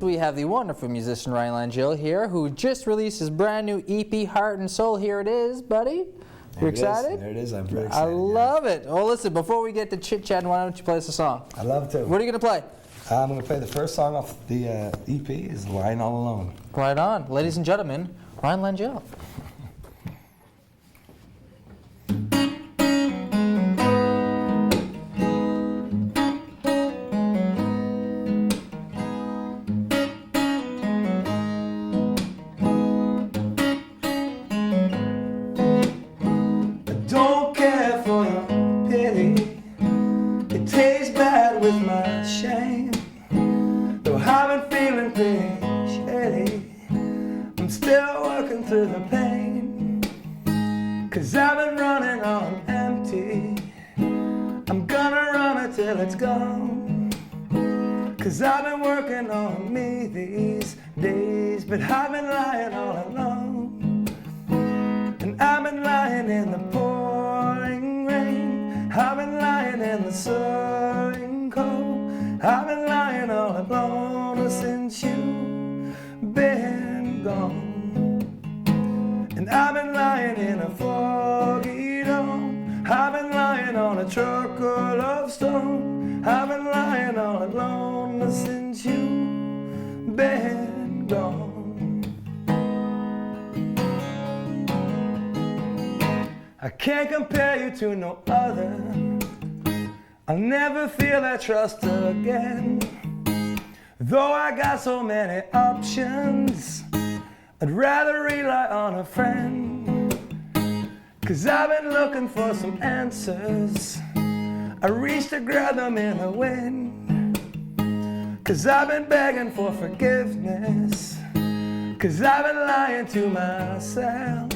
We have the wonderful musician Ryan Langille here, who just released his brand new EP, Heart and Soul. Here it is, buddy. You excited? There it is. I'm very excited. I love it. Oh, listen, before we get to chit-chatting, why don't you play us a song? I love to. What are you going to play? I'm going to play the first song off the EP, is Lyin All Alone. Right on. Ladies and gentlemen, Ryan Langille. Don't care for your pity. It tastes bad with my shame. Though I've been feeling pretty shitty, I'm still working through the pain. 'Cause I've been running on empty. I'm gonna run it till it's gone. 'Cause I've been working on me these days, but I've been lying all alone. And I've been lying in the pouring rain. I've been lying in the soaring cold. I've been lying all alone since you've been gone. And I've been lying in a foggy dome. I've been lying on a truckle of stone. I've been lying all alone since you've been gone. I can't compare you to no other. I'll never feel that trust again. Though I got so many options, I'd rather rely on a friend. 'Cause I've been looking for some answers. I reached to grab them in the wind. 'Cause I've been begging for forgiveness. 'Cause I've been lying to myself.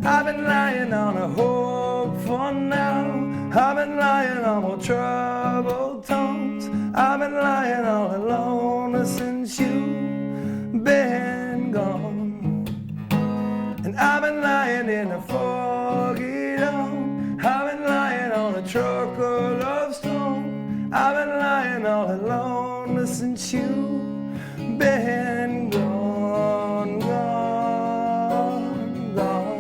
I've been lying on a hope for now. I've been lying on more troubled tones. I've been lying all alone since you've been gone. And I've been lying in a foggy dome. I've been lying on a truckle of stone. I've been lying all alone since you've been gone, gone, gone.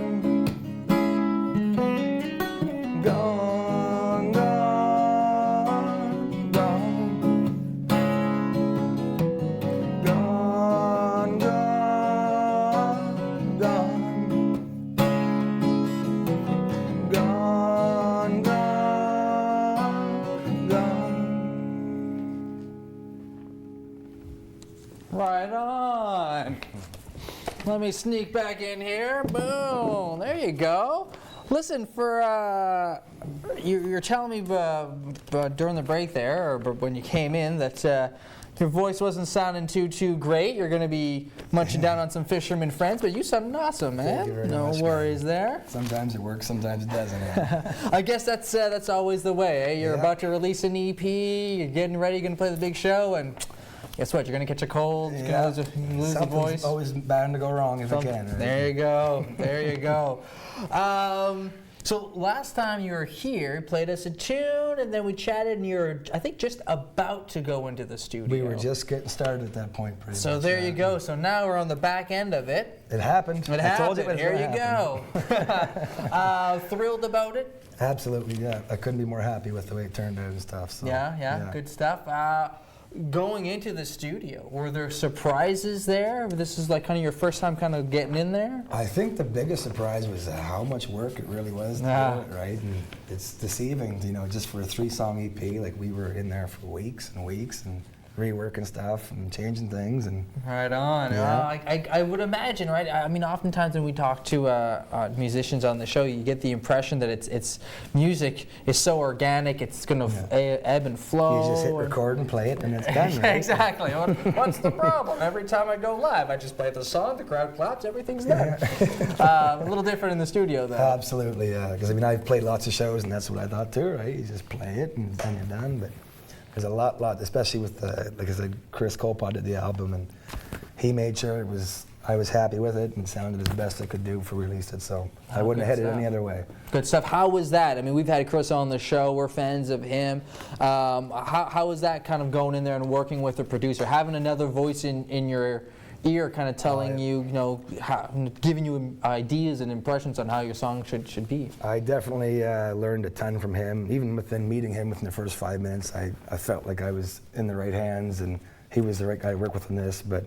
Gone, gone, gone. Gone, gone, gone. Gone, gone, gone. Right on. Let me sneak back in here. Boom. There you go. Listen, for you're telling me during the break there, or when you came in, that your voice wasn't sounding too great. You're going to be munching down on some Fisherman Friends, but you sound awesome, man. Thank you very no much, worries man. there. Sometimes it works, sometimes it doesn't. Yeah. I guess that's always the way. Eh? You're Yeah. about to release an EP. You're getting ready. You're going to play the big show, and guess what? You're going to catch a cold. You're going to lose the voice. Something's always bound to go wrong if it can. Right? There you go. There you go. So last time you were here, you played us a tune, and then we chatted, and you're, I think, just about to go into the studio. We were just getting started at that point, pretty much. So there you go. So now we're on the back end of it. It happened. It I happened. told you it was Here gonna you happen. go. Thrilled about it? Absolutely, yeah. I couldn't be more happy with the way it turned out and stuff. So, Yeah, good stuff. Going into the studio, were there surprises there? This is like kind of your first time kind of getting in there? I think the biggest surprise was how much work it really was to do it, right? And it's deceiving, you know, just for a 3-song EP, like we were in there for weeks and weeks and reworking stuff and changing things. And right on. Yeah. I would imagine, right? I mean, oftentimes when we talk to musicians on the show, you get the impression that it's music is so organic, it's going to ebb and flow. You just hit record and play it, and it's done, right? Exactly. What's the problem? Every time I go live, I just play the song, the crowd claps, everything's done. A little different in the studio, though. Absolutely, yeah. Because I mean, I've played lots of shows, and that's what I thought too, right? You just play it, and then you're done. But there's a lot, especially with like I said, Chris Colpott did the album, and he made sure it was I was happy with it and sounded as best I could do for released it, so I wouldn't have had it any other way. Good stuff. How was that? I mean, we've had Chris on the show. We're fans of him. How was that kind of going in there and working with a producer, having another voice in your ear, kind of telling you, giving you ideas and impressions on how your song should be? I definitely learned a ton from him. Even within meeting him within the first 5 minutes, I felt like I was in the right hands, and he was the right guy to work with on this. But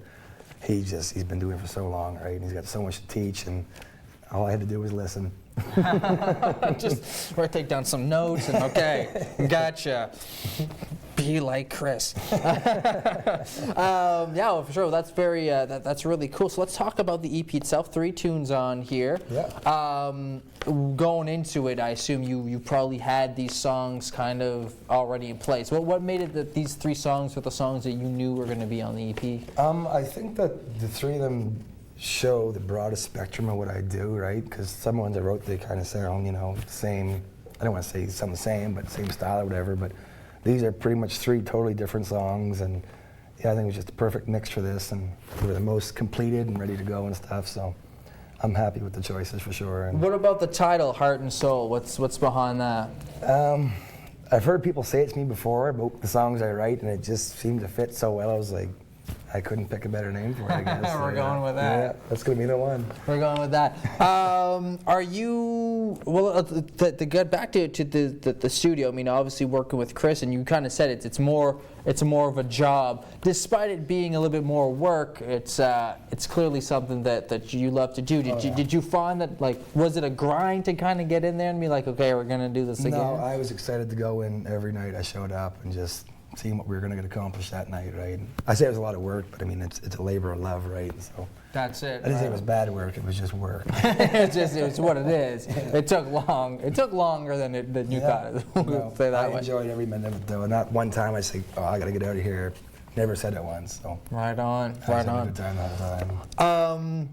he's been doing it for so long, right? And he's got so much to teach, and all I had to do was listen. Just take down some notes and okay, gotcha. Be like Chris. Yeah, well, for sure. That's very that's really cool. So let's talk about the EP itself. 3 tunes on here. Yeah. Going into it, I assume you probably had these songs kind of already in place. What made it that these 3 songs were the songs that you knew were going to be on the EP? I think that the 3 of them show the broadest spectrum of what I do, right? Because some ones I wrote, they kind of sound, same. I don't want to say some the same, but same style or whatever. But these are pretty much 3 totally different songs, and yeah, I think it was just a perfect mix for this, and they were the most completed and ready to go and stuff. So I'm happy with the choices for sure. And what about the title, Heart and Soul? What's behind that? I've heard people say it to me before about the songs I write, and it just seemed to fit so well. I was like, I couldn't pick a better name for it, I guess. We're going with that. Yeah, that's going to be the one. We're going with that. Are you, well, to get back to the studio, I mean, obviously working with Chris, and you kind of said it's more of a job. Despite it being a little bit more work, it's clearly something that you love to do. Did you find that, like, was it a grind to kind of get in there and be like, okay, we're going to do this again? No, I was excited to go in every night I showed up and just seeing what we were going to get accomplished that night, right? I say it was a lot of work, but I mean, it's a labor of love, right? So that's it. I didn't say it was bad work, it was just work. It's what it is. It took longer than you thought it. No, say that I enjoyed every minute of it, though. Not one time I say, oh, I got to get out of here. Never said it once. So right on. I was having a good time the whole time.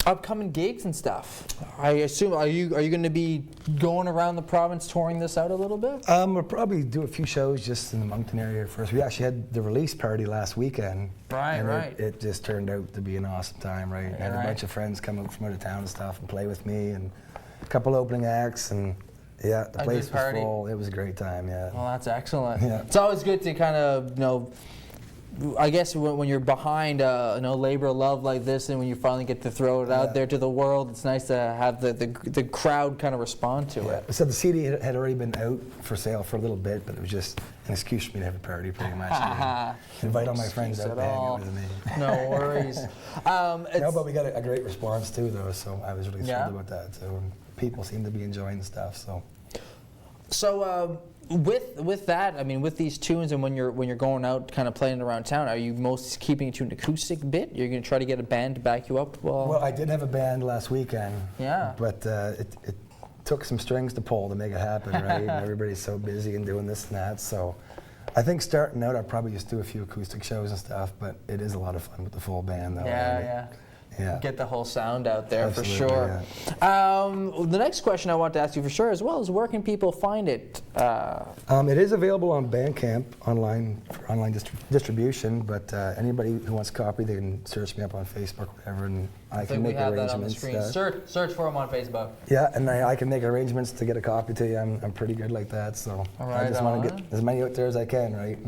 Upcoming gigs and stuff. I assume are you going to be going around the province touring this out a little bit? We'll probably do a few shows just in the Moncton area first. We actually had the release party last weekend. Right. It just turned out to be an awesome time, right? I had a bunch of friends come up from out of town and stuff and play with me, and a couple opening acts, and yeah, the place was full. It was a great time, yeah. Well, that's excellent. Yeah. It's always good to kind of, I guess when you're behind labor of love like this, and when you finally get to throw it out there to the world, it's nice to have the crowd kind of respond to it. So the CD had already been out for sale for a little bit, but it was just an excuse for me to have a party, pretty much. Invite all my friends out there and it was me. No worries. No, but we got a great response too, though, so I was really thrilled about that too. And people seem to be enjoying the stuff, so. So with that, I mean, with these tunes, and when you're going out, kind of playing around town, are you most keeping it to an acoustic bit? You're going to try to get a band to back you up? Well, I did have a band last weekend. Yeah. But it took some strings to pull to make it happen, right? And everybody's so busy and doing this and that, so. I think starting out, I'll probably just do a few acoustic shows and stuff, but it is a lot of fun with the full band, though. Yeah. Get the whole sound out there. Absolutely, for sure. Yeah. The next question I want to ask you for sure as well is, where can people find it? It is available on Bandcamp online for online distribution, but anybody who wants a copy, they can search me up on Facebook, whatever, and I can make arrangements. Search for them on Facebook. Yeah, and I can make arrangements to get a copy to you. I'm pretty good like that, so I just want to get as many out there as I can, right?